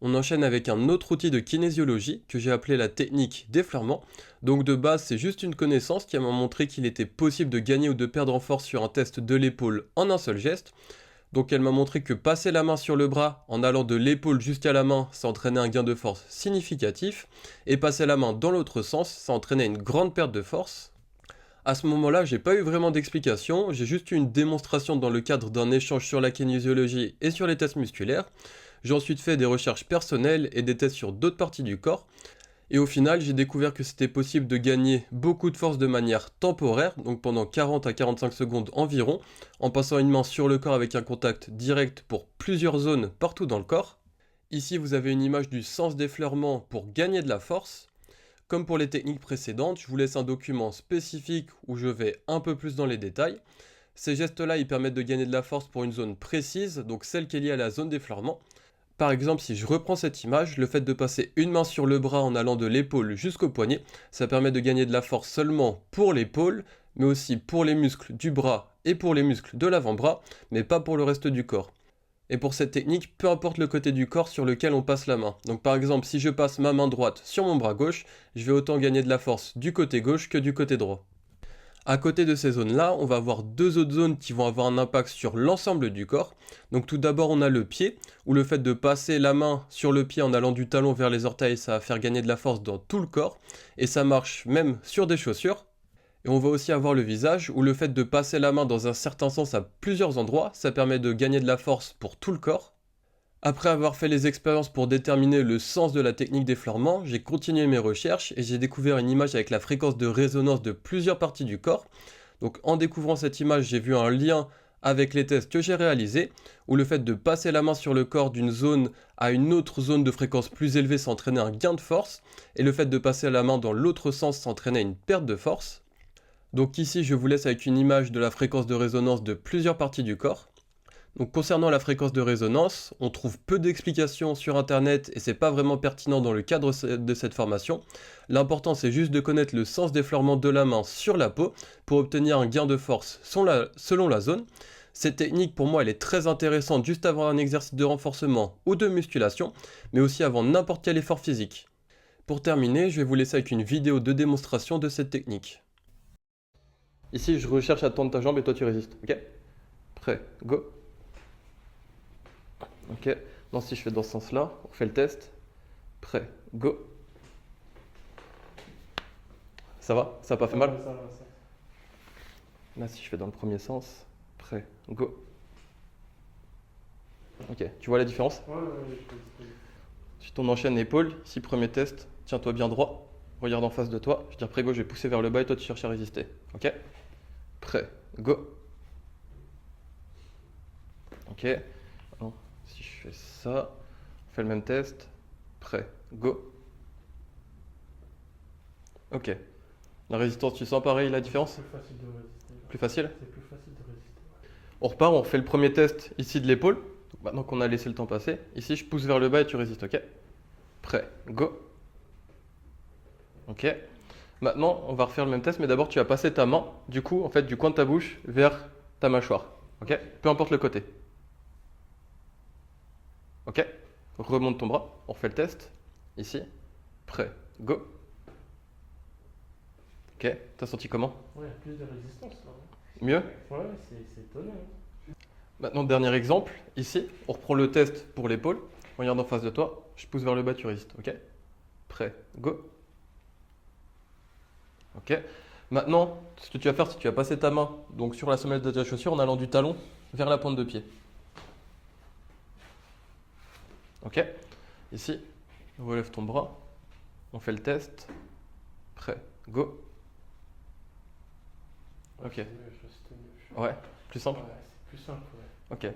On enchaîne avec un autre outil de kinésiologie que j'ai appelé la technique d'effleurement. Donc de base, c'est juste une connaissance qui m'a montré qu'il était possible de gagner ou de perdre en force sur un test de l'épaule en un seul geste. Donc elle m'a montré que passer la main sur le bras en allant de l'épaule jusqu'à la main, ça entraînait un gain de force significatif, et passer la main dans l'autre sens, ça entraînait une grande perte de force. À ce moment-là, j'ai pas eu vraiment d'explication, j'ai juste eu une démonstration dans le cadre d'un échange sur la kinésiologie et sur les tests musculaires. J'ai ensuite fait des recherches personnelles et des tests sur d'autres parties du corps. Et au final, j'ai découvert que c'était possible de gagner beaucoup de force de manière temporaire, donc pendant 40 à 45 secondes environ, en passant une main sur le corps avec un contact direct pour plusieurs zones partout dans le corps. Ici, vous avez une image du sens d'effleurement pour gagner de la force. Comme pour les techniques précédentes, je vous laisse un document spécifique où je vais un peu plus dans les détails. Ces gestes-là, ils permettent de gagner de la force pour une zone précise, donc celle qui est liée à la zone d'effleurement. Par exemple, si je reprends cette image, le fait de passer une main sur le bras en allant de l'épaule jusqu'au poignet, ça permet de gagner de la force seulement pour l'épaule, mais aussi pour les muscles du bras et pour les muscles de l'avant-bras, mais pas pour le reste du corps. Et pour cette technique, peu importe le côté du corps sur lequel on passe la main. Donc par exemple, si je passe ma main droite sur mon bras gauche, je vais autant gagner de la force du côté gauche que du côté droit. À côté de ces zones-là, on va avoir deux autres zones qui vont avoir un impact sur l'ensemble du corps. Donc tout d'abord, on a le pied, où le fait de passer la main sur le pied en allant du talon vers les orteils, ça va faire gagner de la force dans tout le corps, et ça marche même sur des chaussures. Et on va aussi avoir le visage, où le fait de passer la main dans un certain sens à plusieurs endroits, ça permet de gagner de la force pour tout le corps. Après avoir fait les expériences pour déterminer le sens de la technique d'effleurement, j'ai continué mes recherches et j'ai découvert une image avec la fréquence de résonance de plusieurs parties du corps. Donc en découvrant cette image, j'ai vu un lien avec les tests que j'ai réalisés, où le fait de passer la main sur le corps d'une zone à une autre zone de fréquence plus élevée s'entraînait un gain de force, et le fait de passer la main dans l'autre sens s'entraînait une perte de force. Donc ici, je vous laisse avec une image de la fréquence de résonance de plusieurs parties du corps. Donc concernant la fréquence de résonance, on trouve peu d'explications sur internet et c'est pas vraiment pertinent dans le cadre de cette formation. L'important c'est juste de connaître le sens d'effleurement de la main sur la peau pour obtenir un gain de force selon la zone. Cette technique pour moi elle est très intéressante juste avant un exercice de renforcement ou de musculation, mais aussi avant n'importe quel effort physique. Pour terminer, je vais vous laisser avec une vidéo de démonstration de cette technique. Ici je recherche à tendre ta jambe et toi tu résistes, ok? Prêt, go! Ok, non, si je fais dans ce sens-là, on fait le test. Prêt, go. Ça va? Ça n'a pas fait mal? Ça va, ça. Là, si je fais dans le premier sens, prêt, go. Ok, tu vois la différence? Ouais, je fais. Si on enchaîne épaule, ici, premier test, tiens-toi bien droit. Regarde en face de toi. Je tire prêt, go, je vais pousser vers le bas et toi, tu cherches à résister. Ok? Prêt, go. Ok. Alors, si je fais ça, on fait le même test. Prêt, go. Ok. La résistance, tu sens pareil la différence? C'est plus facile de résister. Plus facile? C'est plus facile de résister. On repart, on fait le premier test ici de l'épaule. Donc maintenant qu'on a laissé le temps passer, ici je pousse vers le bas et tu résistes, ok? Prêt, go. Ok. Maintenant, on va refaire le même test, mais d'abord tu vas passer ta main, du coup, en fait, du coin de ta bouche vers ta mâchoire. Ok? Peu importe le côté. Ok? Remonte ton bras, on refait le test. Ici. Prêt, go. Ok. T'as senti comment? Ouais, il y a plus de résistance là. Mieux? Ouais, c'est étonnant. Maintenant, dernier exemple. Ici, on reprend le test pour l'épaule. Regarde en face de toi. Je pousse vers le bas, tu résistes. Ok? Prêt, go. Ok. Maintenant, ce que tu vas faire, c'est que tu vas passer ta main donc sur la semelle de ta chaussure en allant du talon vers la pointe de pied. Ok. Ici, relève ton bras. On fait le test. Prêt, go. Ok. C'est mieux, c'était mieux. Ouais, plus simple? Ouais, c'est plus simple, ouais. Ok.